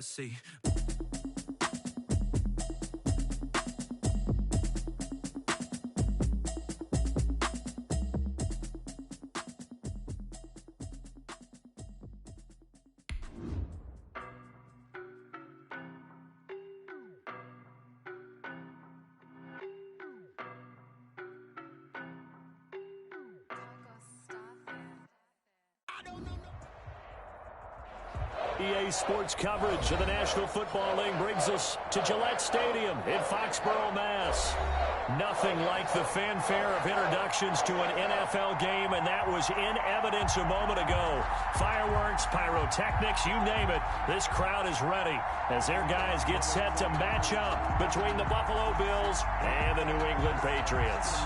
See. EA Sports coverage of the National Football League brings us to Gillette Stadium in Foxborough, Mass. Nothing like the fanfare of introductions to an NFL game, and that was in evidence a moment ago. Fireworks, pyrotechnics, you name it. This crowd is ready as their guys get set to match up between the Buffalo Bills and the New England Patriots.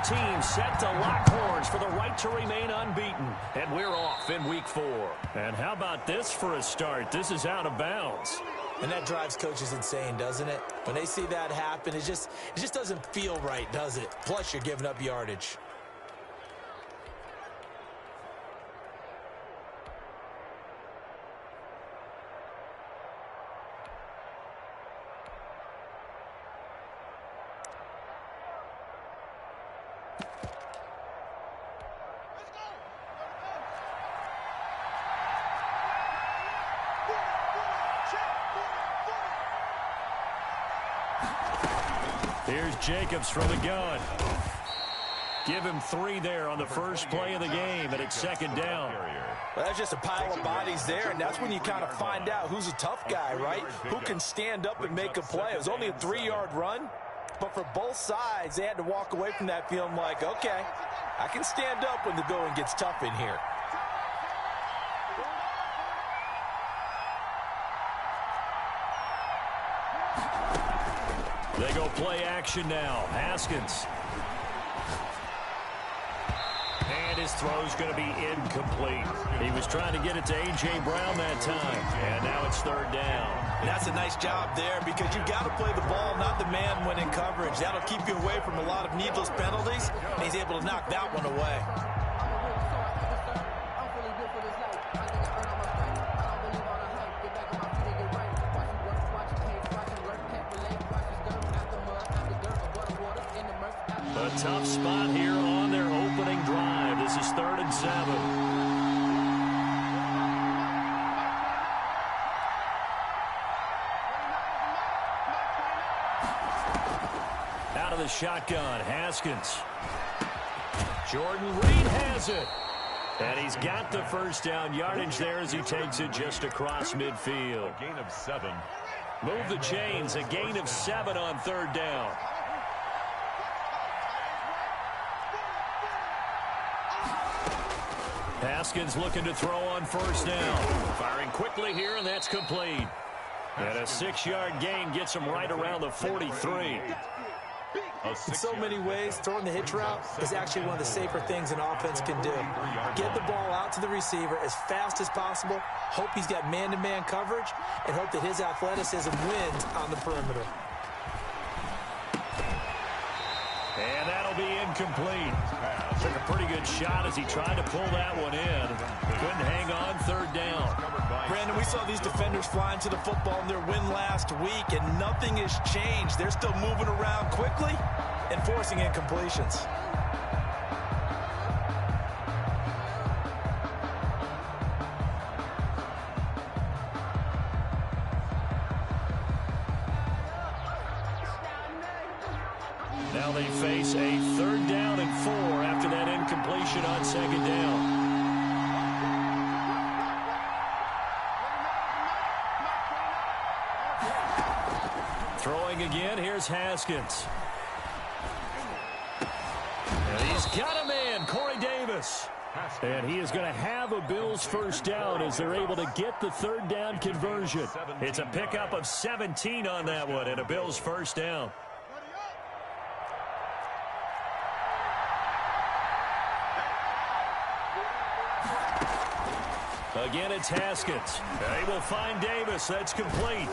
Teams set to lock horns for the right to remain unbeaten. And we're off in week 4. And how about this for a start? This is out of bounds. And that drives coaches insane, doesn't it? When they see that happen, it just doesn't feel right, does it? Plus, you're giving up yardage. Here's Jacobs from the gun. Give him 3 there on the first play of the game, and it's second down. Well, that's just a pile of bodies there, and that's when you kind of find out who's a tough guy, right? Who can stand up and make a play. It was only a 3-yard run, but for both sides, they had to walk away from that feeling like, okay, I can stand up when the going gets tough in here. They go play action now. Haskins. And his throw's going to be incomplete. He was trying to get it to A.J. Brown that time. And now it's third down. And that's a nice job there because you've got to play the ball, not the man when in coverage. That'll keep you away from a lot of needless penalties. And he's able to knock that one away. A tough spot here on their opening drive. This is 3rd and 7. Out of the shotgun, Haskins. Jordan Reed has it. And he's got the first down yardage there as he takes it just across midfield. A gain of 7. Move the chains. A gain of 7 on 3rd down. Haskins looking to throw on 1st down. Firing quickly here, and that's complete. And a 6-yard gain gets him right around the 43. In so many ways, throwing the hitch route is actually one of the safer things an offense can do. Get the ball out to the receiver as fast as possible, hope he's got man-to-man coverage, and hope that his athleticism wins on the perimeter. And that'll be incomplete. Took a pretty good shot as he tried to pull that one in. Couldn't hang on 3rd down. Brandon, we saw these defenders flying to the football in their win last week, and nothing has changed. They're still moving around quickly and forcing incompletions. Now they face a 3rd down and 4 after that incompletion on 2nd down. Throwing again, here's Haskins. And he's got a man, Corey Davis. pass. And he is going to have a Bills first down as they're able to get the third down conversion. It's a pickup of 17 on that one and a Bills first down. Again, it's Haskins. They will find Davis. That's complete.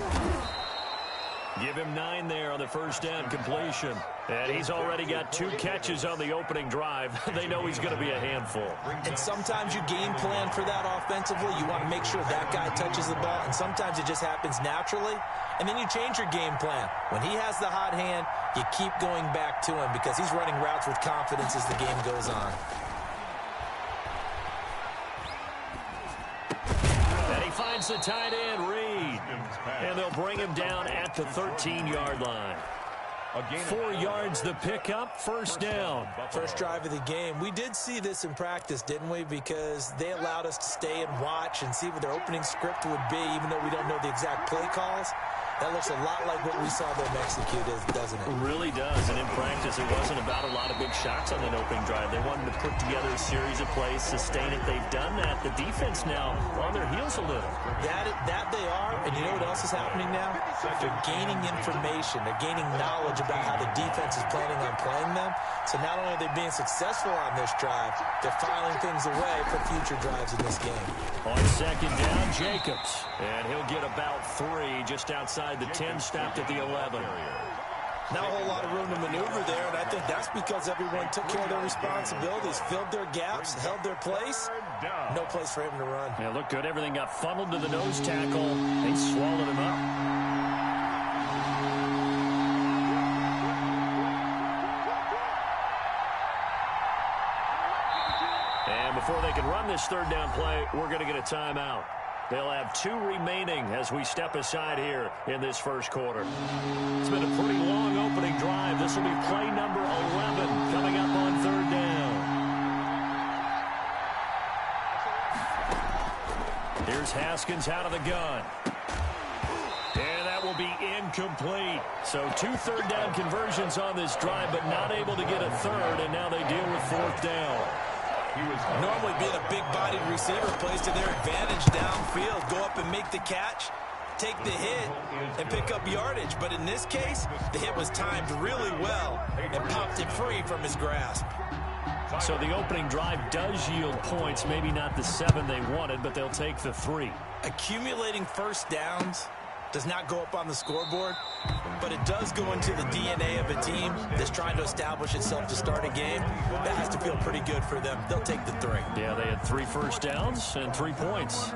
Give him 9 there on the first down completion. And he's already got 2 catches on the opening drive. They know he's going to be a handful. And sometimes you game plan for that offensively. You want to make sure that guy touches the ball. And sometimes it just happens naturally. And then you change your game plan. When he has the hot hand, you keep going back to him because he's running routes with confidence as the game goes on. Finds the tight end, Reed. And they'll bring him down at the 13-yard line. 4 yards the pickup, first down. First drive of the game. We did see this in practice, didn't we? Because they allowed us to stay and watch and see what their opening script would be, even though we don't know the exact play calls. That looks a lot like what we saw them execute, doesn't it? It really does. And in practice, it wasn't about a lot of big shots on that opening drive. They wanted to put together a series of plays, sustain it. They've done that. The defense now on their heels a little. That they are. And you know what else is happening now? They're gaining information. They're gaining knowledge about how the defense is planning on playing them. So not only are they being successful on this drive, they're filing things away for future drives in this game. On second down, Jacobs. And he'll get about 3 just outside the 10, stopped at the 11. Not a whole lot of room to maneuver there, and I think that's because everyone took care of their responsibilities, filled their gaps, held their place. No place for him to run. Yeah, looked good. Everything got funneled to the nose tackle. They swallowed him up. And before they can run this third down play, we're going to get a timeout. They'll have 2 remaining as we step aside here in this first quarter. It's been a pretty long opening drive. This will be play number 11 coming up on third down. Here's Haskins out of the gun. And that will be incomplete. So 2 third down conversions on this drive, but not able to get a third, and now they deal with fourth down. Normally being a big-bodied receiver plays to their advantage downfield. Go up and make the catch, take the hit, and pick up yardage. But in this case, the hit was timed really well and popped it free from his grasp. So the opening drive does yield points, maybe not the 7 they wanted, but they'll take the 3. Accumulating first downs does not go up on the scoreboard, but it does go into the DNA of a team that's trying to establish itself to start a game. That has to feel pretty good for them. They'll take the 3. Yeah, they had 3 first downs and 3 points.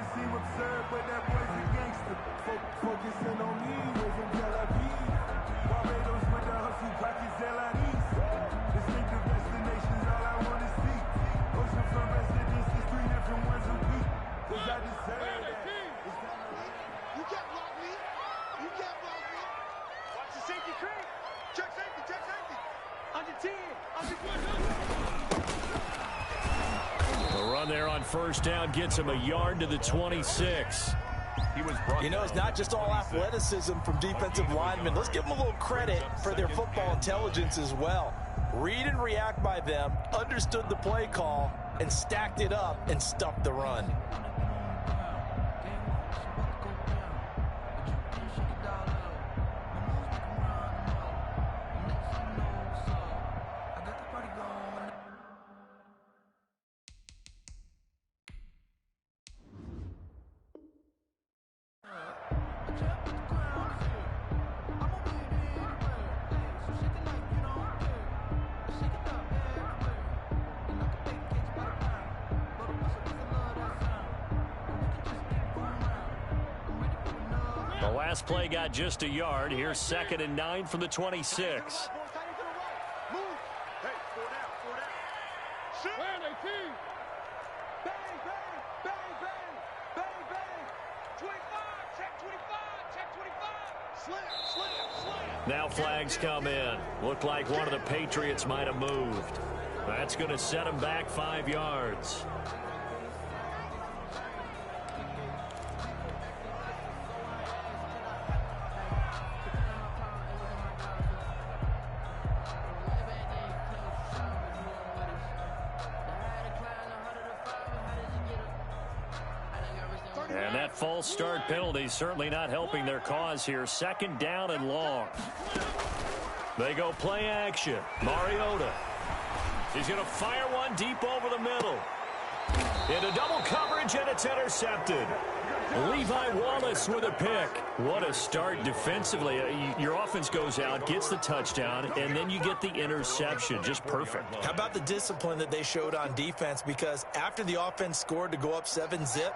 There on first down gets him a yard to the 26. You know, it's not just all athleticism from defensive linemen. Let's give them a little credit for their football intelligence as well. Read and react by them, understood the play call, and stacked it up and stuffed the run. The last play got just a yard. Here's 2nd and 9 from the 26. Now flags come in. Looked like one of the Patriots might have moved. That's going to set him back 5 yards. And that false start penalty certainly not helping their cause here. Second down and long. They go play action. Mariota. He's going to fire one deep over the middle. Into double coverage, and it's intercepted. Levi Wallace with a pick. What a start defensively. Your offense goes out, gets the touchdown, and then you get the interception. Just perfect. How about the discipline that they showed on defense? Because after the offense scored to go up 7-zip,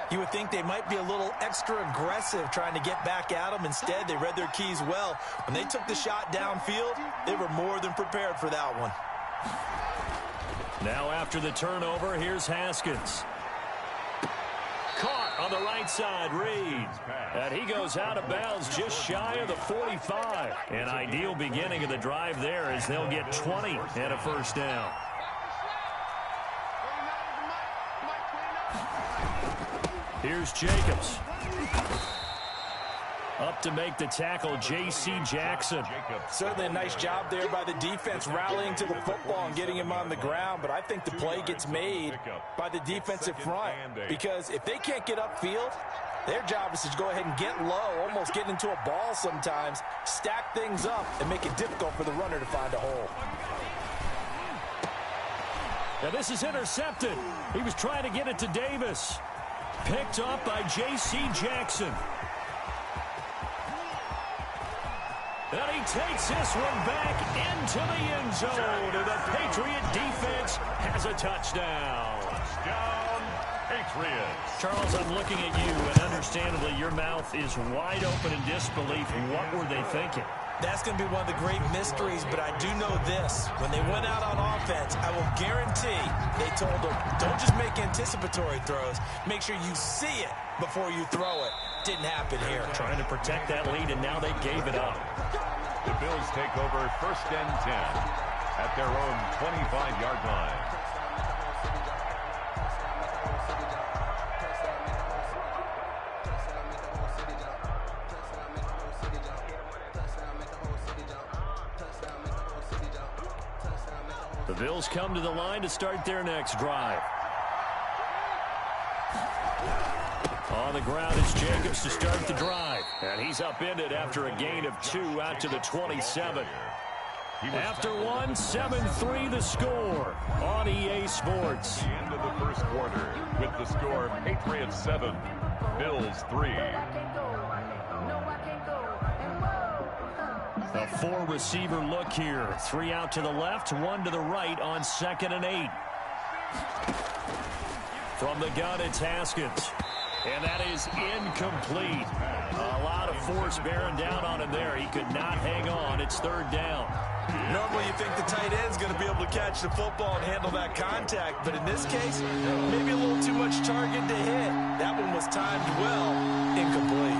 you would think they might be a little extra aggressive trying to get back at them. Instead, they read their keys well. When they took the shot downfield, they were more than prepared for that one. Now after the turnover, here's Haskins. Caught on the right side, Reed. And he goes out of bounds just shy of the 45. An ideal beginning of the drive there as they'll get 20 and a first down. Here's Jacobs. Up to make the tackle, J.C. Jackson. Certainly a nice job there by the defense rallying to the football and getting him on the ground, but I think the play gets made by the defensive front because if they can't get upfield, their job is to go ahead and get low, almost get into a ball sometimes, stack things up, and make it difficult for the runner to find a hole. Now this is intercepted. He was trying to get it to Davis. Picked up by J.C. Jackson. And he takes this one back into the end zone. And the Patriot defense has a touchdown. Touchdown, Patriots. Charles, I'm looking at you, and understandably, your mouth is wide open in disbelief. What were they thinking? That's going to be one of the great mysteries, but I do know this. When they went out on offense, I will guarantee they told them, don't just make anticipatory throws. Make sure you see it before you throw it. Didn't happen here. Trying to protect that lead, and now they gave it up. The Bills take over 1st and 10 at their own 25-yard line. The Bills come to the line to start their next drive. On the ground is Jacobs to start the drive. And he's upended after a gain of 2 out to the 27. After one, 7-3 the score on EA Sports. The end of the first quarter with the score Patriots 7, Bills 3. A 4-receiver look here. 3 out to the left, 1 to the right on 2nd and 8. From the gun, it's Haskins. And that is incomplete. A lot of force bearing down on him there. He could not hang on. It's 3rd down. Normally you think the tight end's going to be able to catch the football and handle that contact, but in this case, maybe a little too much target to hit. That one was timed well, incomplete.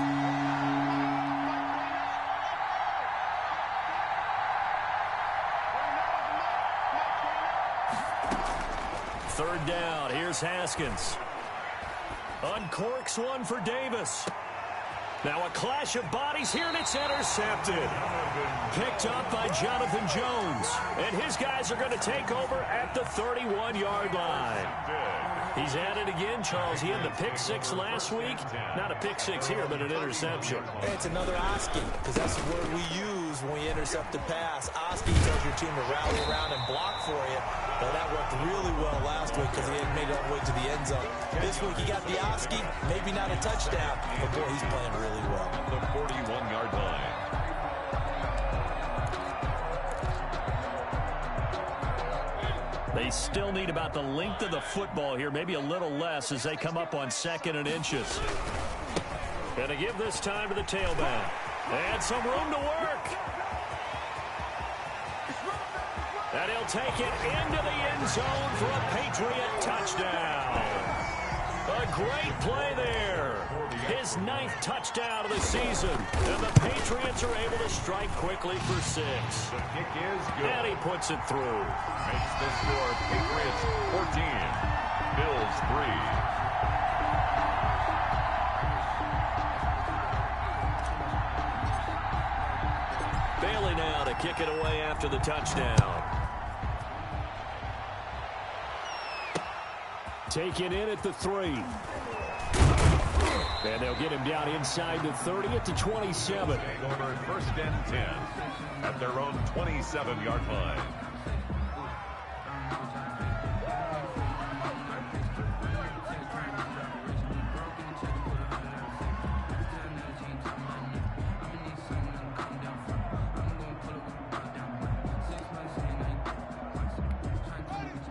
Third down. Here's Haskins. Uncorks one for Davis. Now a clash of bodies here, and it's intercepted. Picked up by Jonathan Jones. And his guys are going to take over at the 31-yard line. He's at it again, Charles. He had the pick 6 last week. Not a pick 6 here, but an interception. It's another Oski, because that's the word we use when we intercept the pass. Oski tells your team to rally around and block for you. Well, that worked really well last week because he hadn't made it all the way to the end zone. This week he got the Oski, maybe not a touchdown, but boy, he's playing really well. The 41-yard line. They still need about the length of the football here, maybe a little less as they come up on 2nd and inches. Going to give this time to the tailback. And some room to work. And he'll take it into the end zone for a Patriot touchdown. A great play there. His 9th touchdown of the season. And the Patriots are able to strike quickly for 6. The kick is good. And he puts it through. Makes the score Patriots 14, Bills 3. Bailey now to kick it away after the touchdown. Taken in at the 3. And they'll get him down inside the 30 at the 27. Over 1st and 10 at their own 27-yard line.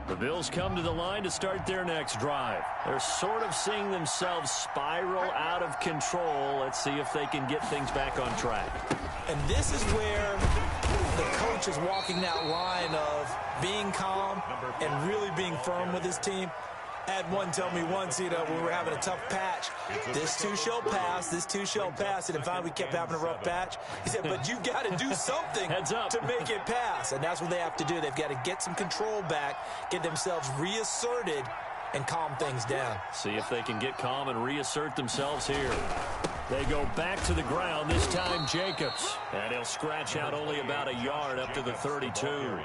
The Bills come to the line to start their next drive. They're sort of seeing themselves spiral out of control. Let's see if they can get things back on track. And this is where the coach is walking that line of being calm and really being firm with his team. I had one tell me once, when we were having a tough patch, this too shall pass, this too shall pass. And finally we kept having a rough patch. He said, but you got to do something to make it pass. And that's what they have to do. They've got to get some control back, get themselves reasserted, and calm things down. See if they can get calm and reassert themselves here. They go back to the ground, this time Jacobs. And he'll scratch out only about a yard up to the 32.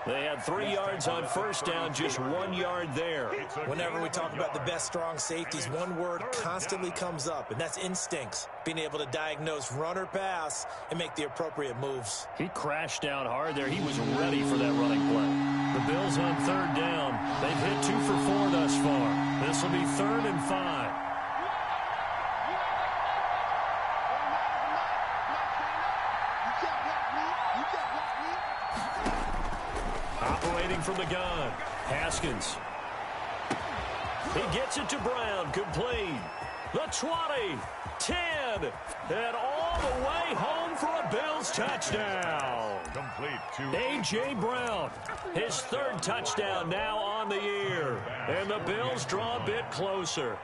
They had 3 yards on first down, just 1 yard there. Whenever we talk about the best strong safeties, one word constantly comes up, and that's instincts. Being able to diagnose run or pass and make the appropriate moves. He crashed down hard there. He was ready for that running play. The Bills on 3rd down. They've hit 2 for 4 thus far. This will be 3rd and 5. Operating from the gun, Haskins. He gets it to Brown, complete. The 20, 10, and all the way home for a Bills touchdown. Complete to A.J. Brown, his 3rd touchdown now on the year. And the Bills draw a bit closer.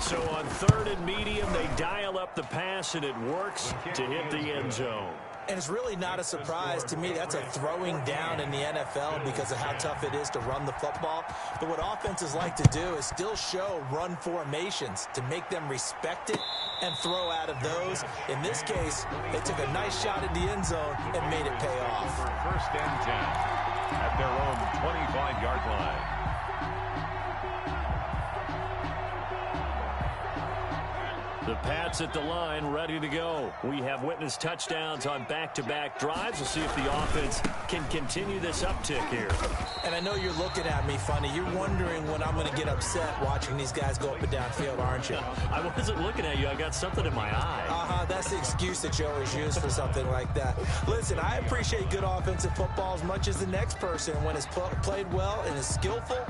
So on 3rd and medium, they dial up the pass, and it works to hit the end zone. And it's really not a surprise to me. That's a throwing down in the NFL because of how tough it is to run the football. But what offenses like to do is still show run formations to make them respect it and throw out of those. In this case, they took a nice shot at the end zone and made it pay off. 1st and 10 at their own 25-yard line. The Pats at the line, ready to go. We have witnessed touchdowns on back-to-back drives. We'll see if the offense can continue this uptick here. And I know you're looking at me funny. You're wondering when I'm going to get upset watching these guys go up and down field, aren't you? I wasn't looking at you. I got something in my eye. That's the excuse that you always use for something like that. Listen, I appreciate good offensive football as much as the next person. When it's played well and is skillful,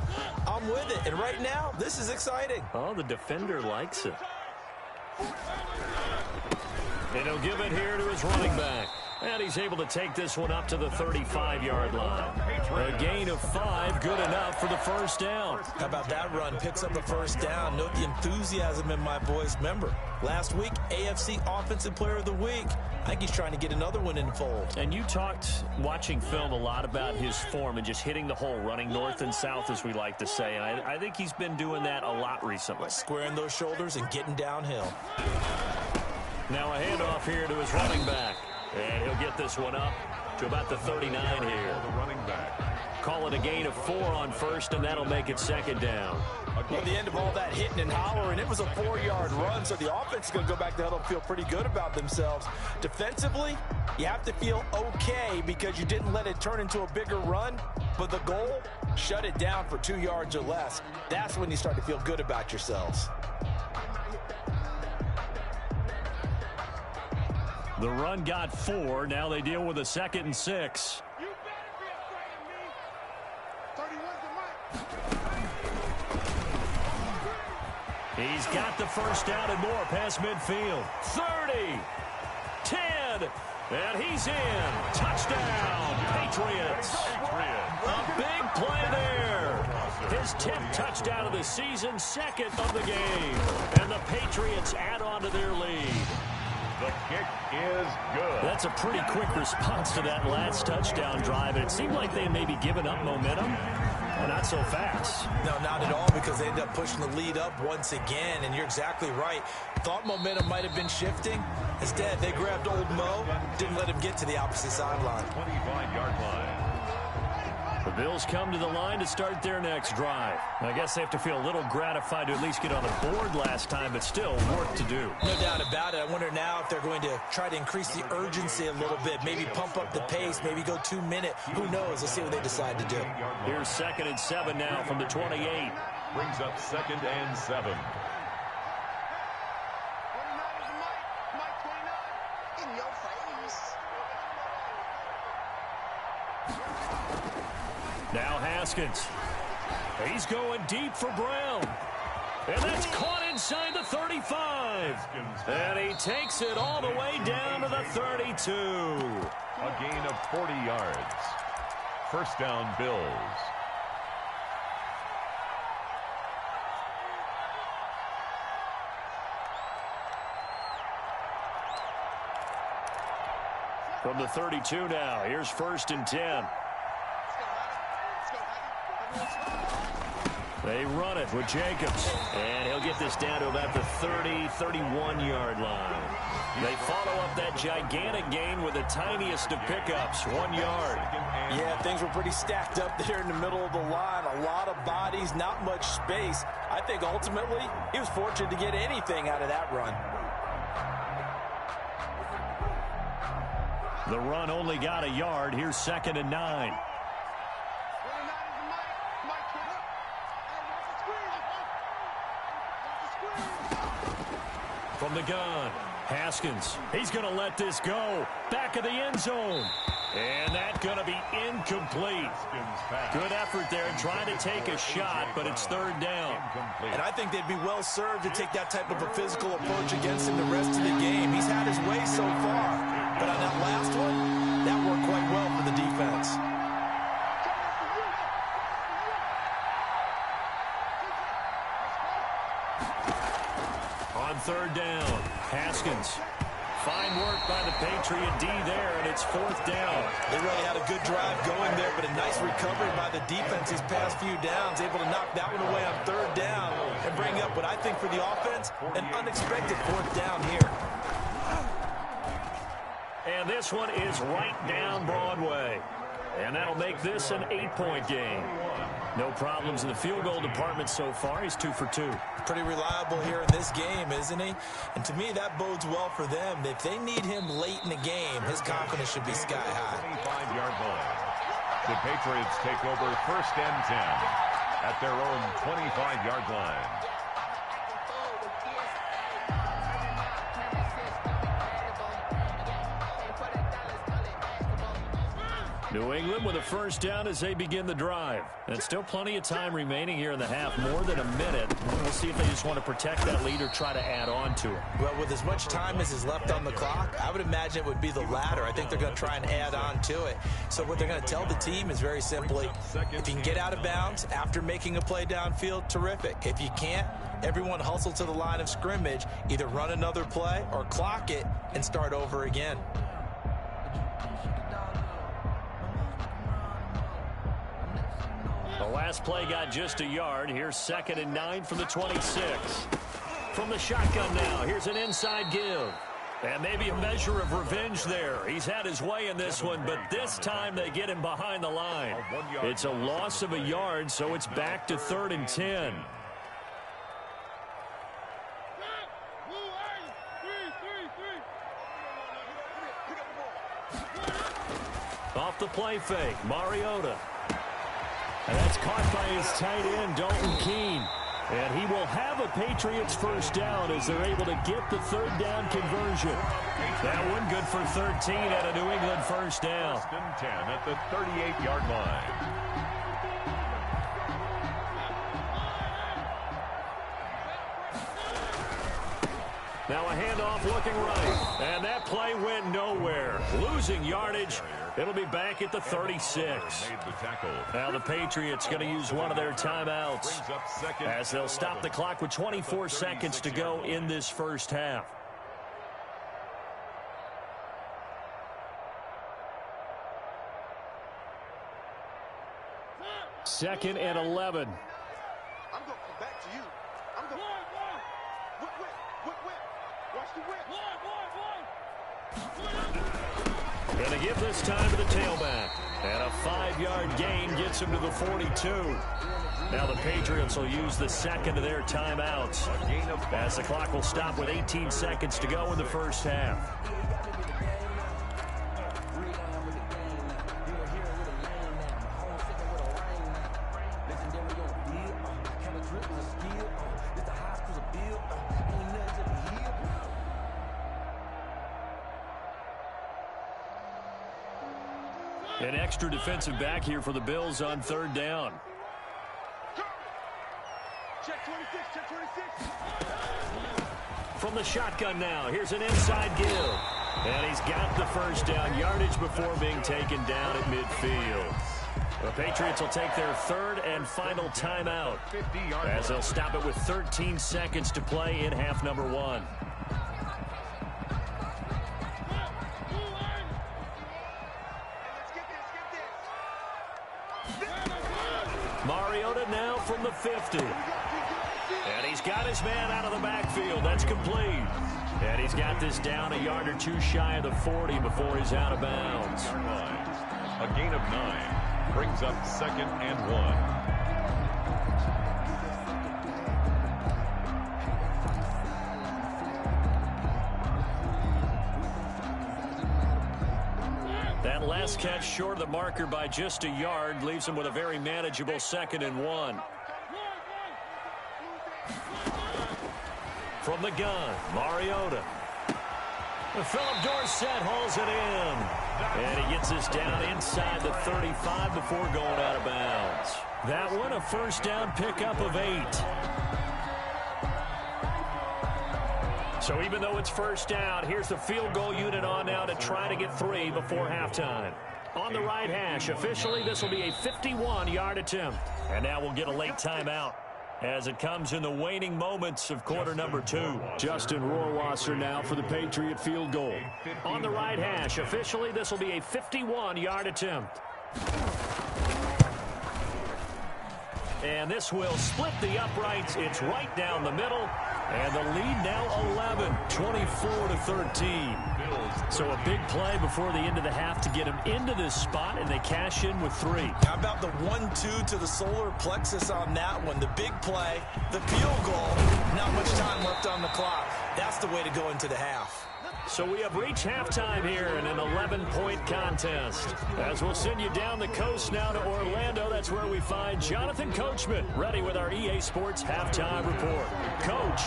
I'm with it. And right now, this is exciting. Oh, the defender likes it. And he'll give it here to his running back. And he's able to take this one up to the 35-yard line. A gain of 5, good enough for the 1st down. How about that run? Picks up the 1st down. Note the enthusiasm in my voice. Remember, last week, AFC Offensive Player of the Week. I think he's trying to get another one in the fold. And you talked, watching film, a lot about his form and just hitting the hole, running north and south, as we like to say. And I think he's been doing that a lot recently. Squaring those shoulders and getting downhill. Now a handoff here to his running back. And he'll get this one up to about the 39 here. The running back. Call it a gain of 4 on 1st, and that'll make it 2nd down. At the end of all that hitting and hollering, it was a 4-yard run, so the offense is going to go back to huddle and feel pretty good about themselves. Defensively, you have to feel okay because you didn't let it turn into a bigger run, but the goal, shut it down for 2 yards or less. That's when you start to feel good about yourselves. The run got 4. Now they deal with a 2nd and 6. He's got the 1st down and more past midfield. 30, 10, and he's in. Touchdown, Patriots. A big play there. His 10th touchdown of the season, 2nd of the game. And the Patriots add on to their lead. The kick is good. That's a pretty quick response to that last touchdown drive. It seemed like they may be giving up momentum. Well, not so fast. No, not at all, because they ended up pushing the lead up once again, and you're exactly right. Thought momentum might have been shifting. Instead, they grabbed old Mo, didn't let him get to the opposite sideline. 25-yard line. The Bills come to the line to start their next drive. I guess they have to feel a little gratified to at least get on the board last time, but still work to do. No doubt about it. I wonder now if they're going to try to increase the urgency a little bit, maybe pump up the pace, maybe go 2-minute. Who knows? Let's see what they decide to do. Here's 2nd and 7 now from the 28. Brings up 2nd and 7. Now Haskins. He's going deep for Brown. And that's caught inside the 35. And he takes it all the way down to the 32. A gain of 40 yards. First down, Bills. From the 32 now, here's 1st and 10. They run it with Jacobs. And he'll get this down to about the 30, 31-yard line. They follow up that gigantic gain with the tiniest of pickups, 1 yard. Yeah, things were pretty stacked up there in the middle of the line. A lot of bodies, not much space. I think ultimately he was fortunate to get anything out of that run. The run only got a yard. Here's 2nd and 9. From the gun, Haskins. He's going to let this go. Back of the end zone. And that's going to be incomplete. Good effort there trying to take a shot, but it's 3rd down. And I think they'd be well served to take that type of a physical approach against him the rest of the game. He's had his way so far. But on that last one, that worked quite well for the defense. On 3rd down, Haskins. Fine work by the Patriot D there, and it's 4th down. They really had a good drive going there, but a nice recovery by the defense these past few downs, able to knock that one away on 3rd down and bring up what I think for the offense, an unexpected 4th down here. And this one is right down Broadway. And that'll make this an 8-point game. No problems in the field goal department so far. He's 2 for 2. Pretty reliable here in this game, isn't he? And to me, that bodes well for them. If they need him late in the game, his confidence should be sky high. 25-yard line. The Patriots take over 1st and 10 at their own 25-yard line. New England with a 1st down as they begin the drive. And still plenty of time remaining here in the half, more than a minute. We'll see if they just want to protect that lead or try to add on to it. Well, with as much time as is left on the clock, I would imagine it would be the latter. I think they're going to try and add on to it. So what they're going to tell the team is very simply, if you can get out of bounds after making a play downfield, terrific. If you can't, everyone hustle to the line of scrimmage, either run another play or clock it and start over again. The last play got just a yard. Here's 2nd and 9 from the 26. From the shotgun now, here's an inside give. And maybe a measure of revenge there. He's had his way in this one, but this time they get him behind the line. It's a loss of a yard, so it's back to 3rd and 10. Off the play fake, Mariota. And that's caught by his tight end, Dalton Keene. And he will have a Patriots 1st down as they're able to get the 3rd down conversion. That one good for 13 at a New England 1st down. 1st and 10 at the 38-yard line. Now a handoff looking right. And that play went nowhere. Losing yardage. It'll be back at the 36. Now the Patriots going to use one of their timeouts as they'll stop the clock with 24 seconds to go in this 1st half. Second and 11. I'm going to come back to you. I'm going to... Whip. Watch the whip. Going to give this time to the tailback. And a 5-yard gain gets him to the 42. Now the Patriots will use the second of their timeouts as the clock will stop with 18 seconds to go in the first half. An extra defensive back here for the Bills on third down. Check 26, check 26. From the shotgun now, here's an inside give. And he's got the first down yardage before being taken down at midfield. The Patriots will take their third and final timeout as they'll stop it with 13 seconds to play in half number 1. Mariota now from the 50. And he's got his man out of the backfield. That's complete. And he's got this down a yard or two shy of the 40 before he's out of bounds. A gain of 9 brings up 2nd and 1. That last catch short of the marker by just a yard leaves him with a very manageable 2nd and 1. From the gun, Mariota. Philip Dorsett hauls it in. And he gets this down inside the 35 before going out of bounds. That one a first down pickup of 8. So even though it's first down, here's the field goal unit on now to try to get 3 before halftime. On the right hash, officially this will be a 51-yard attempt. And now we'll get a late timeout as it comes in the waning moments of quarter number 2. Justin Rohrwasser now for the Patriot field goal. On the right hash, officially this will be a 51-yard attempt. And this will split the uprights. It's right down the middle. And the lead now 11, 24-13. So a big play before the end of the half to get him into this spot, and they cash in with 3. How about the 1-2 to the solar plexus on that one? The big play, the field goal, not much time left on the clock. That's the way to go into the half. So we have reached halftime here in an 11-point contest. As we'll send you down the coast now to Orlando, that's where we find Jonathan Coachman, ready with our EA Sports halftime report. Coach,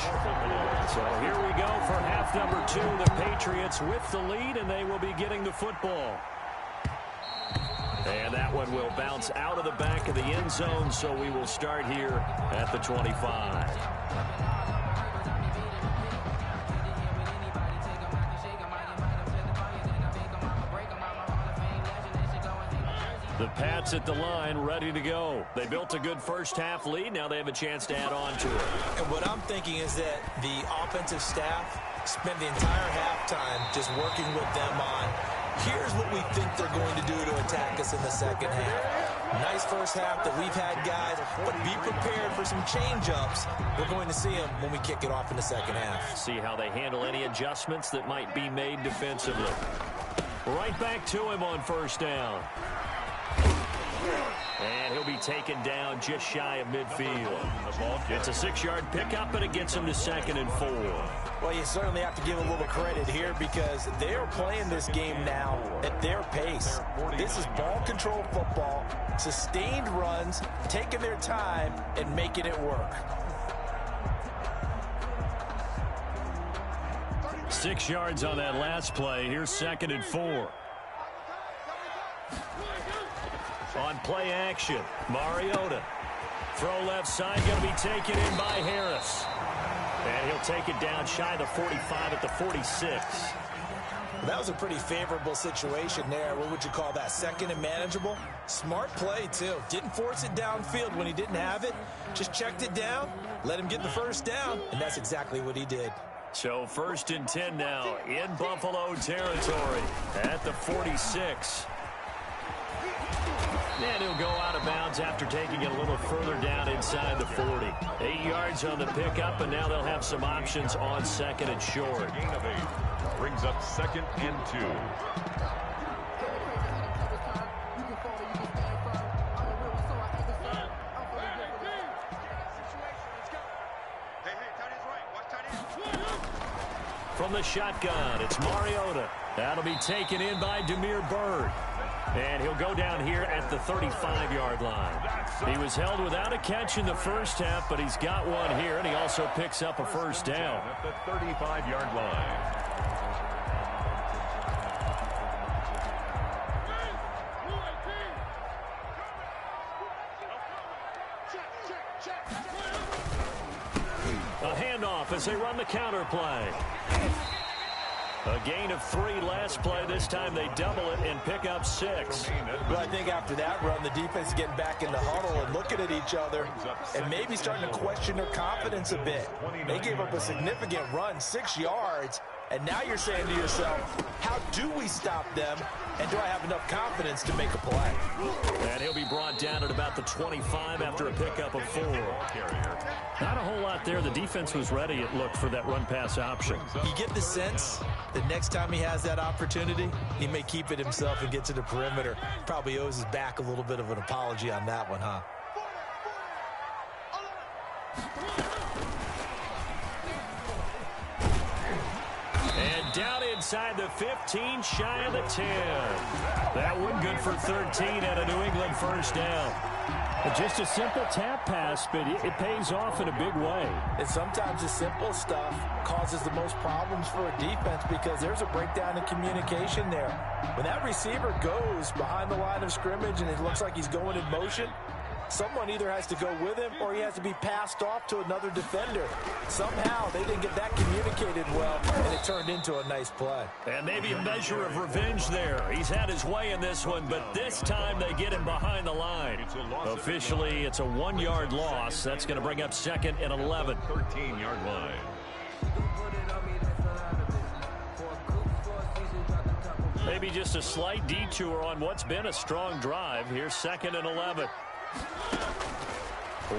so here we go for half number 2. The Patriots with the lead, and they will be getting the football. And that one will bounce out of the back of the end zone, so we will start here at the 25. The Pats at the line, ready to go. They built a good first-half lead. Now they have a chance to add on to it. And what I'm thinking is that the offensive staff spent the entire halftime just working with them on, here's what we think they're going to do to attack us in the second half. Nice first half that we've had, guys, but be prepared for some change-ups. We're going to see them when we kick it off in the second half. See how they handle any adjustments that might be made defensively. Right back to him on first down. And he'll be taken down just shy of midfield. It's a 6-yard pickup, but it gets him to 2nd and 4. Well, you certainly have to give a little credit here because they are playing this game now at their pace. This is ball control football, sustained runs, taking their time, and making it work. 6 yards on that last play. Here's 2nd and 4. On play action, Mariota. Throw left side, going to be taken in by Harris. And he'll take it down shy of the 45 at the 46. Well, that was a pretty favorable situation there. What would you call that? 2nd and manageable? Smart play, too. Didn't force it downfield when he didn't have it. Just checked it down, let him get the first down, and that's exactly what he did. So 1st and 10 now in Buffalo territory at the 46. And he'll go out of bounds after taking it a little further down inside the 40. 8 yards on the pickup, and now they'll have some options on 2nd and short. Gain of 8 brings up 2nd and 2. From the shotgun, it's Mariota. That'll be taken in by Damiere Byrd. And he'll go down here at the 35-yard line. He was held without a catch in the first half, but he's got one here, and he also picks up a first down. At the 35-yard line. A handoff as they run the counter play. A gain of 3 last play. This time they double it and pick up 6. Well, I think after that run, the defense is getting back in the huddle and looking at each other and maybe starting to question their confidence a bit. They gave up a significant run, 6 yards, and now you're saying to yourself, how do we stop them, and do I have enough confidence to make a play? And he'll be brought down at about the 25 after a pickup of 4. Not a whole lot there. The defense was ready, it looked, for that run-pass option. You get the sense that next time he has that opportunity, he may keep it himself and get to the perimeter. Probably owes his back a little bit of an apology on that one, huh? And down inside the 15, shy of the 10. That one good for 13 and a New England first down. Just a simple tap pass, but it pays off in a big way. And sometimes the simple stuff causes the most problems for a defense because there's a breakdown in communication there. When that receiver goes behind the line of scrimmage and it looks like he's going in motion, someone either has to go with him or he has to be passed off to another defender. Somehow they didn't get that communicated well, and it turned into a nice play. And maybe a measure of revenge there. He's had his way in this one, but this time they get him behind the line. Officially, it's a 1-yard loss. That's going to bring up 2nd and 11. 13-yard line. Maybe just a slight detour on what's been a strong drive. Here's 2nd and 11.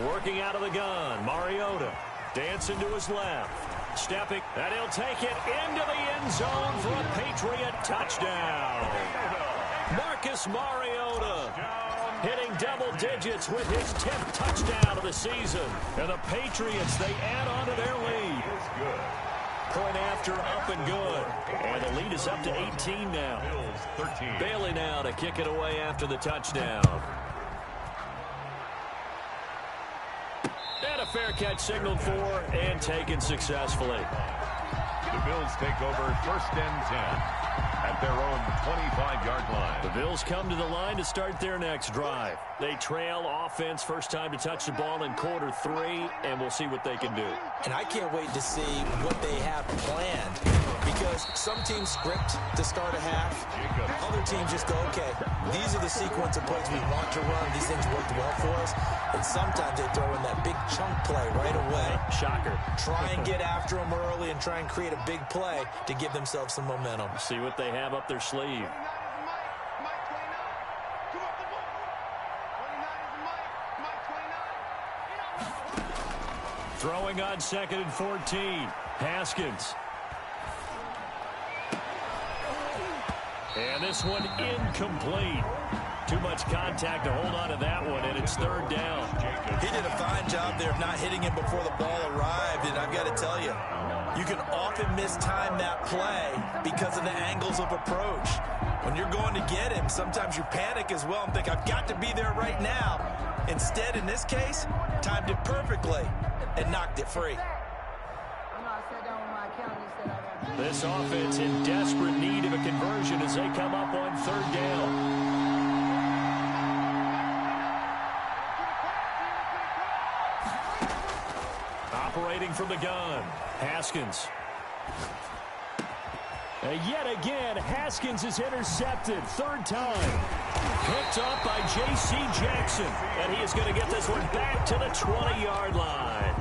Working out of the gun, Mariota dancing to his left, stepping, and he'll take it into the end zone for a Patriot touchdown. Marcus Mariota hitting double digits with his 10th touchdown of the season. And the Patriots, they add on to their lead. Point after, up and good. And the lead is up to 18 now. Bills 13. Bailey now to kick it away after the touchdown. And a fair catch signaled for and taken successfully. The Bills take over 1st and 10 at their own 25-yard line. The Bills come to the line to start their next drive. They trail offense, first time to touch the ball in quarter 3, and we'll see what they can do. And I can't wait to see what they have planned, because some teams script to start a half. Other teams just go, okay, these are the sequence of plays we want to run. These things worked well for us. And sometimes they throw in that big chunk play right away. Shocker. Try and get after them early and try and create a big play to give themselves some momentum. See what they have up their sleeve. Throwing on 2nd and 14. Haskins. And this one incomplete. Too much contact to hold on to that one, and it's 3rd down. He did a fine job there of not hitting him before the ball arrived, and I've got to tell you, you can often mistime that play because of the angles of approach. When you're going to get him, sometimes you panic as well and think, I've got to be there right now. Instead, in this case, timed it perfectly and knocked it free. This offense in desperate need of a conversion as they come up on 3rd down. Operating from the gun, Haskins. Yet again, Haskins is intercepted. 3rd time. Picked up by J.C. Jackson. And he is going to get this one back to the 20-yard line.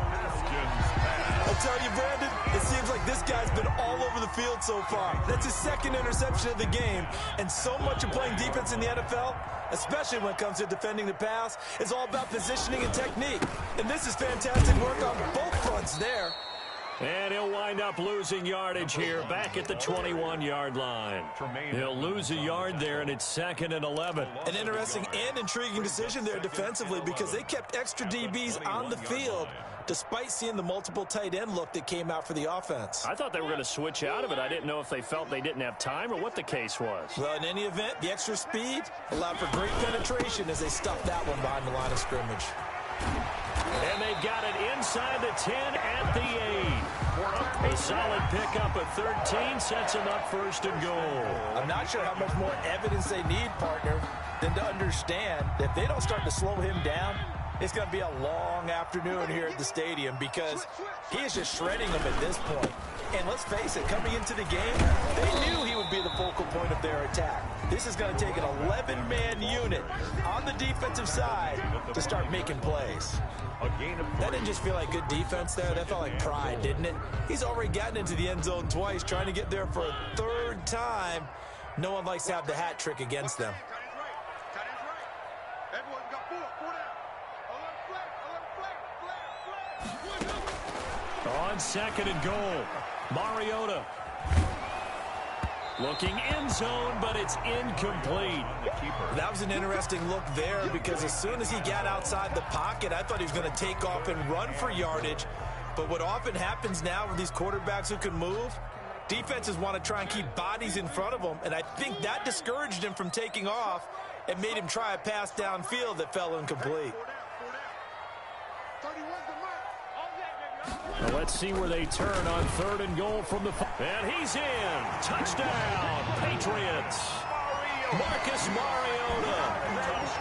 I'll tell you, Brandon, it seems like this guy's been all over the field so far. That's his 2nd interception of the game. And so much of playing defense in the NFL, especially when it comes to defending the pass, is all about positioning and technique. And this is fantastic work on both fronts there. And he'll wind up losing yardage here back at the 21-yard line. He'll lose a yard there, and it's 2nd and 11. An interesting and intriguing decision there defensively because they kept extra DBs on the field despite seeing the multiple tight end look that came out for the offense. I thought they were going to switch out of it. I didn't know if they felt they didn't have time or what the case was. Well, in any event, the extra speed allowed for great penetration as they stuffed that one behind the line of scrimmage. And they've got it inside the 10 at the 8. A solid pickup at 13 sets them up first and goal. I'm not sure how much more evidence they need, partner, than to understand that if they don't start to slow him down, it's going to be a long afternoon here at the stadium because he is just shredding them at this point. And let's face it, coming into the game, they knew he would be the focal point of their attack. This is going to take an 11-man unit on the defensive side to start making plays. That didn't just feel like good defense there. That felt like pride, didn't it? He's already gotten into the end zone twice, trying to get there for a third time. No one likes to have the hat trick against them. On second and goal, Mariota. Looking end zone, but it's incomplete. That was an interesting look there because as soon as he got outside the pocket, I thought he was going to take off and run for yardage. But what often happens now with these quarterbacks who can move, defenses want to try and keep bodies in front of them, and I think that discouraged him from taking off and made him try a pass downfield that fell incomplete. Well, let's see where they turn on third and goal from the... And he's in. Touchdown, Patriots. Marcus Mariota.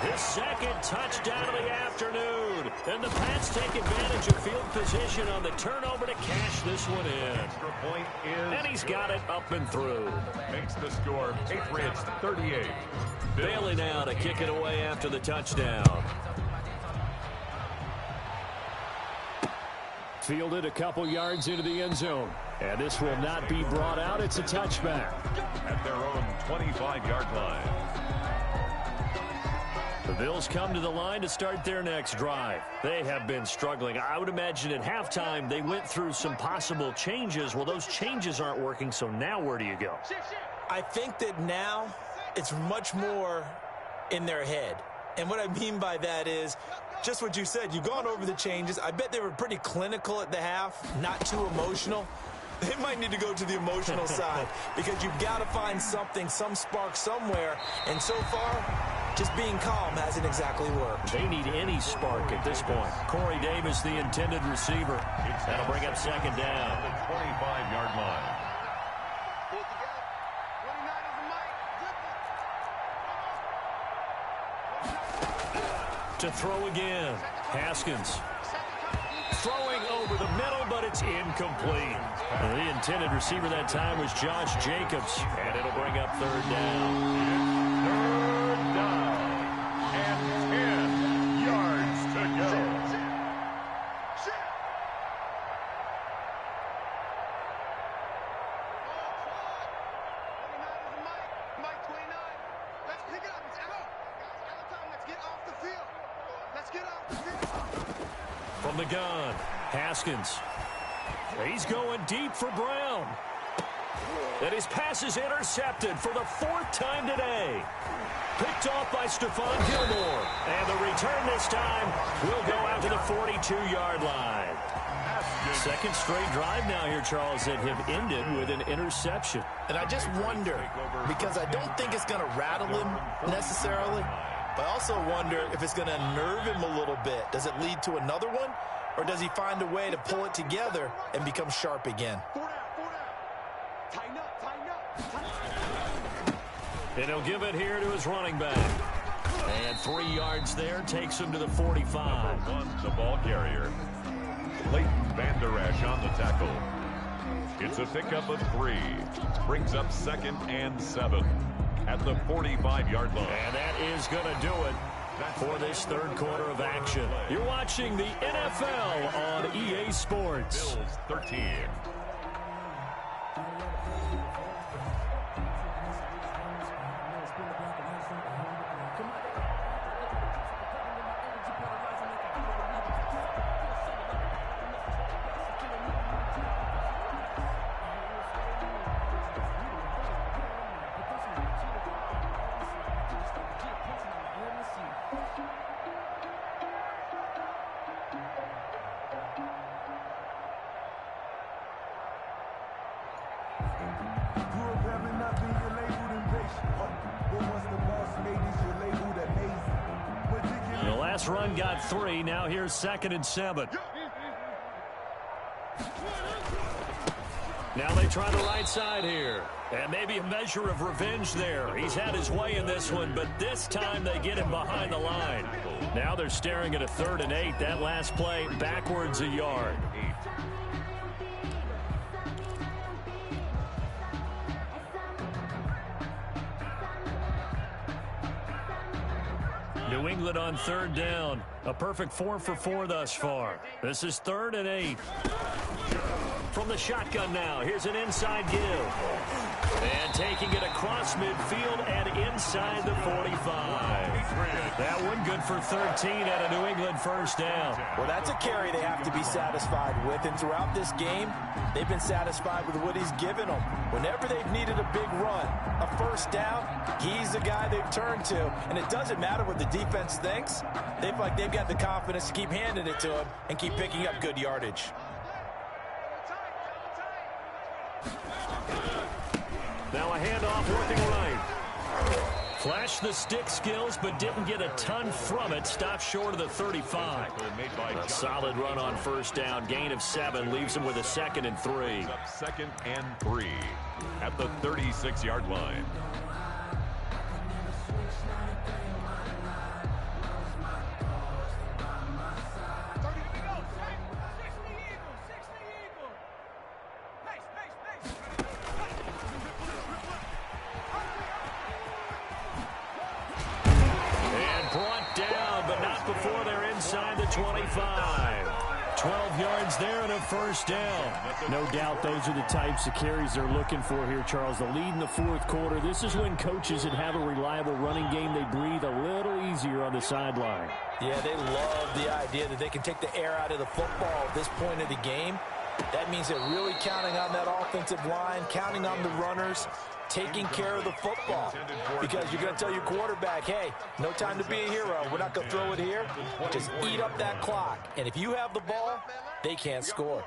His second touchdown of the afternoon. And the Pats take advantage of field position on the turnover to cash this one in. Extra point is... And he's got it up and through. Makes the score Patriots 38. Bailey now to kick it away after the touchdown. Fielded a couple yards into the end zone. And this will not be brought out. It's a touchback. At their own 25-yard line. The Bills come to the line to start their next drive. They have been struggling. I would imagine at halftime they went through some possible changes. Well, those changes aren't working, so now where do you go? I think that now it's much more in their head. And what I mean by that is just what you said. You've gone over the changes. I bet they were pretty clinical at the half, not too emotional. They might need to go to the emotional side because you've got to find something, some spark somewhere. And so far, just being calm hasn't exactly worked. They need any spark at this point. Corey Davis, the intended receiver. That'll bring up second down. The 25-yard line. To throw again. Haskins. Throwing over the middle, but it's incomplete. The intended receiver that time was Josh Jacobs. And it'll bring up third down. Third down. And 10 yards to go. Mike 29. Let's pick it up. Let's get off the field. Let's get off the field. From the gun, Haskins. He's going deep for Brown. And his pass is intercepted for the fourth time today. Picked off by Stephon Gilmore. And the return this time will go out to the 42-yard line. Second straight drive now here, Charles, that have ended with an interception. And I just wonder, because I don't think it's going to rattle him necessarily, but I also wonder if it's going to unnerve him a little bit. Does it lead to another one? Or does he find a way to pull it together and become sharp again? Tighten up. And he'll give it here to his running back. And 3 yards there takes him to the 45. The ball carrier. Leighton Vander Esch on the tackle. It's a pickup of 3. Brings up second and 7 at the 45-yard line. And that is going to do it for this third quarter of action. You're watching the NFL on EA Sports. Bills 13. The last run got 3. Now here's 2nd and 7. Now they try the right side here. And maybe a measure of revenge there. He's had his way in this one, but this time they get him behind the line. Now they're staring at a 3rd and 8. That last play backwards a yard. New England on 3rd down. A perfect 4 for 4 thus far. This is 3rd and 8. From the shotgun now, here's an inside give. And taking it across midfield and inside the 45. That one good for 13 at a New England 1st down. Well, that's a carry they have to be satisfied with. And throughout this game, they've been satisfied with what he's given them. Whenever they've needed a big run, a 1st down, he's the guy they've turned to. And it doesn't matter what the defense thinks. They feel like they've got the confidence to keep handing it to him and keep picking up good yardage. Now a handoff working right. Flashed the stick skills, but didn't get a ton from it. Stopped short of the 35. A solid run on 1st down. Gain of 7 leaves him with a 2nd and 3. 2nd and 3 at the 36-yard line. Before they're inside the 25. 12 yards there and a 1st down. No doubt those are the types of carries they're looking for here, Charles. The lead in the 4th quarter. This is when coaches that have a reliable running game, they breathe a little easier on the sideline. Yeah, they love the idea that they can take the air out of the football at this point of the game. That means they're really counting on that offensive line, counting on the runners, taking care of the football. Because you're going to tell your quarterback, hey, no time to be a hero. We're not going to throw it here. Just eat up that clock. And if you have the ball, they can't score.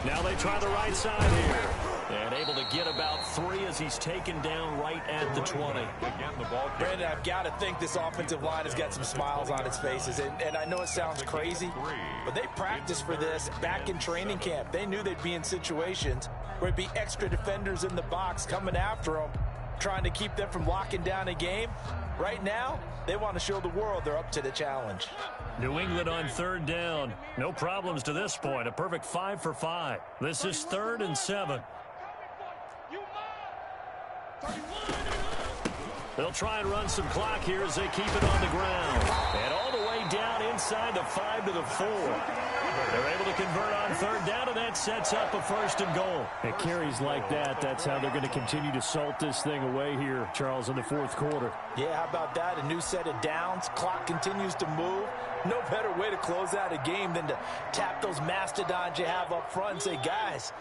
Now they try the right side here. And able to get about 3 as he's taken down right at the 20. Brandon, I've got to think this offensive line has got some smiles on its faces. And I know it sounds crazy, but they practiced for this back in training camp. They knew they'd be in situations where it'd be extra defenders in the box coming after them, trying to keep them from locking down a game. Right now, they want to show the world they're up to the challenge. New England on 3rd down. No problems to this point. A perfect 5 for 5. This is 3rd and 7. They'll try and run some clock here as they keep it on the ground. And all the way down inside the 5 to the 4. They're able to convert on 3rd down, and that sets up a 1st and goal. It carries like that. That's how they're going to continue to salt this thing away here, Charles, in the 4th quarter. Yeah, how about that? A new set of downs. Clock continues to move. No better way to close out a game than to tap those mastodons you have up front and say, guys,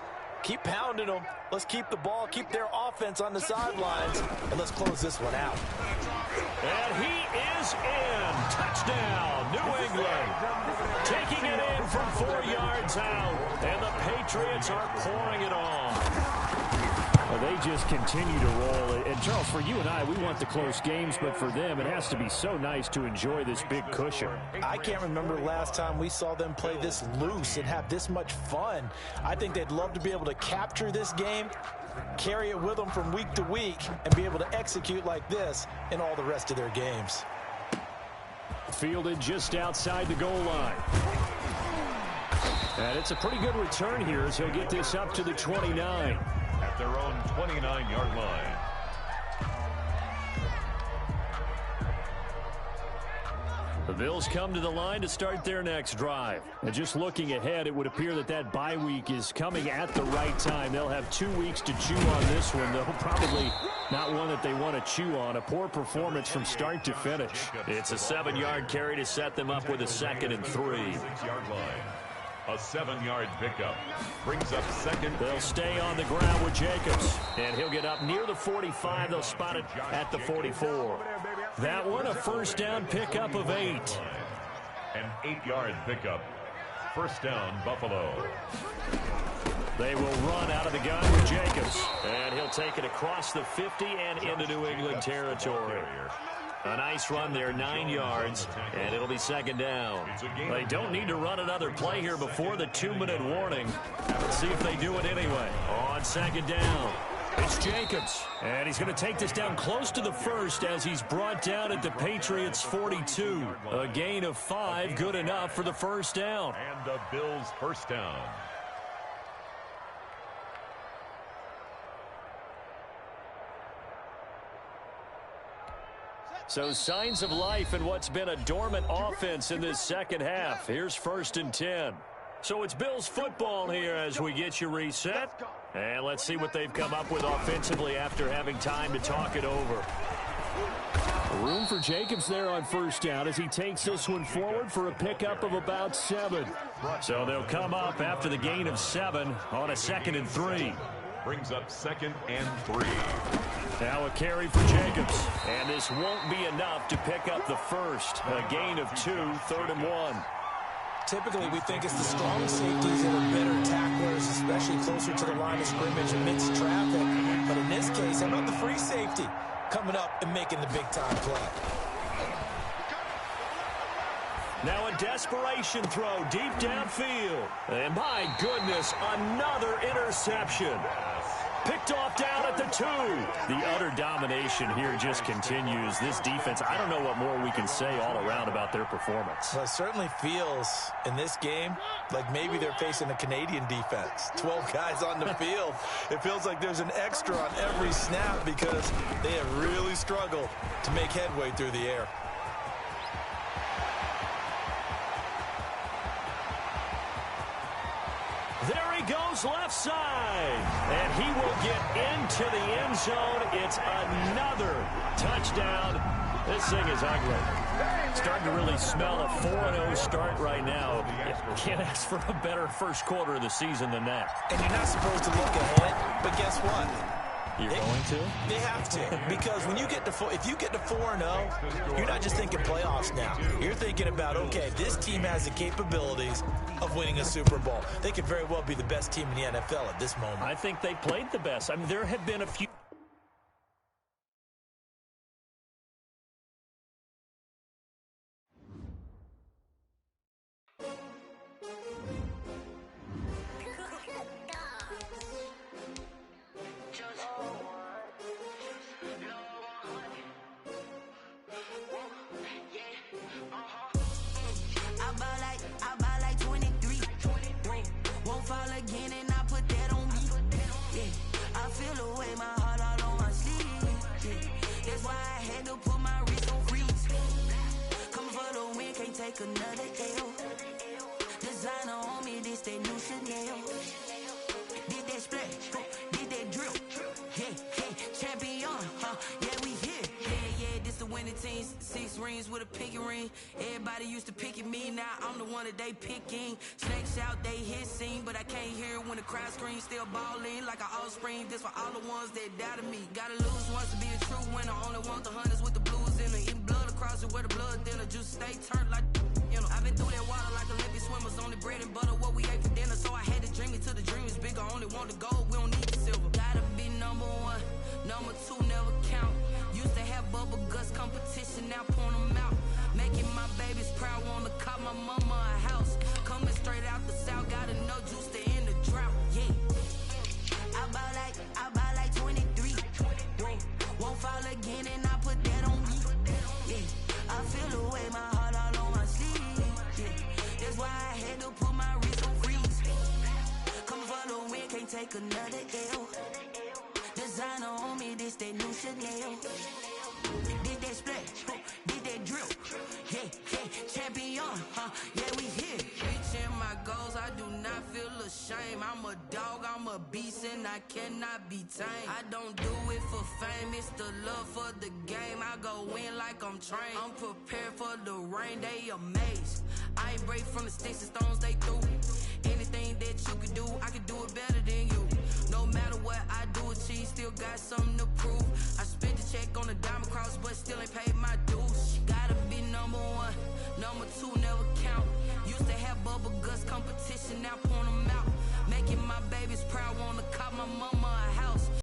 keep pounding them. Let's keep the ball, keep their offense on the sidelines, and let's close this one out. And he is in. Touchdown, New England. Taking it in from 4 yards out, and the Patriots are pouring it on. Well, they just continue to roll. And, Charles, for you and I, we want the close games, but for them, it has to be so nice to enjoy this big cushion. I can't remember the last time we saw them play this loose and have this much fun. I think they'd love to be able to capture this game, carry it with them from week to week, and be able to execute like this in all the rest of their games. Fielded just outside the goal line. And it's a pretty good return here as he'll get this up to the 29. At their own 29-yard line. The Bills come to the line to start their next drive. And just looking ahead, it would appear that that bye week is coming at the right time. They'll have 2 weeks to chew on this one. They'll probably not one that they want to chew on. A poor performance from start to finish. It's a 7-yard carry to set them up with a 2nd and 3. 6-yard line. A 7-yard pickup brings up 2nd. They'll stay on the ground with Jacobs. And he'll get up near the 45. They'll spot it at the 44. That one, a 1st down pickup of 8. An 8-yard pickup. 1st down, Buffalo. They will run out of the gun with Jacobs. And he'll take it across the 50 and into New England territory. A nice run there, 9 yards, and it'll be second down. They don't need to run another play here before the 2-minute warning. Let's see if they do it anyway. On second down, it's Jacobs. And he's going to take this down close to the first as he's brought down at the Patriots' 42. A gain of 5, good enough for the first down. And the Bills' first down. So signs of life in what's been a dormant offense in this second half. Here's 1st and 10. So it's Bills football here as we get you reset. And let's see what they've come up with offensively after having time to talk it over. Room for Jacobs there on first down as he takes this one forward for a pickup of about 7. So they'll come up after the gain of 7 on a 2nd and 3. Brings up 2nd and 3. Now a carry for Jacobs. And this won't be enough to pick up the first. A gain of 2, 3rd and 1. Typically, we think it's the strong safeties that are better tacklers, especially closer to the line of scrimmage amidst traffic. But in this case, how about the free safety coming up and making the big-time play? Now a desperation throw deep downfield. And my goodness, another interception. Picked off down at the 2. The utter domination here just continues. This defense, I don't know what more we can say all around about their performance. Well, it certainly feels in this game like maybe they're facing a Canadian defense. 12 guys on the field. It feels like there's an extra on every snap because they have really struggled to make headway through the air. There he goes left side. And he will get into the end zone. It's another touchdown. This thing is ugly. Starting to really smell a 4-0 start right now. Can't ask for a better first quarter of the season than that. And you're not supposed to look ahead, but guess what? You're going to? They have to, because when you get to if you get to 4-0, you're not just thinking playoffs now. You're thinking about, okay, this team has the capabilities of winning a Super Bowl. They could very well be the best team in the NFL at this moment. I think they played the best. I mean, there have been a few. Another L. Designer on me, this that new Chanel. Did that splash, did that drill. Yeah, champion, yeah, we here. Yeah, this the winning team. 6 rings with a pinky ring. Everybody used to pick at me, now I'm the one that they picking. Snakes out, they hit scene, but I can't hear when the crowd screams. Still balling like an offspring. This for all the ones that doubted me. Gotta lose once to be a true winner. Only want the hunters with the blues in it. Eating blood across it where the blood thinner. Just stay turned like. I've been through that water like Olympic swimmers. Only bread and butter, what we ate for dinner. So I had to dream it till the dream is bigger. Only want the gold, we don't need the silver. Gotta be number 1, number 2 never count. Used to have bubble guts competition, now point them out. Making my babies proud, wanna call my mama a house. Coming straight out the south, gotta know juice to end the drought. Yeah, I buy like 23. Won't fall again and I put that on me. Yeah, I feel the way my heart all on my sleeve. That's why I had to put my wrist on freeze. Coming for the win, can't take another L. Designer on me, this that new Chanel. Did that splash, did that drill. Yeah, champion, yeah, we here. Reaching my goals, I do not feel ashamed. I'm a dog, I'm a beast, and I cannot be tamed. I don't do it for fame, it's the love for the game. I go in like I'm trained. I'm prepared for the rain, they amazed. I ain't break from the sticks and stones they threw. Anything that you can do, I can do it better than you. No matter what I do, achieve, still got something to prove. I spent the check on the diamond cross, but still ain't paid my dues. Gotta be number 1, number 2 never count. Used to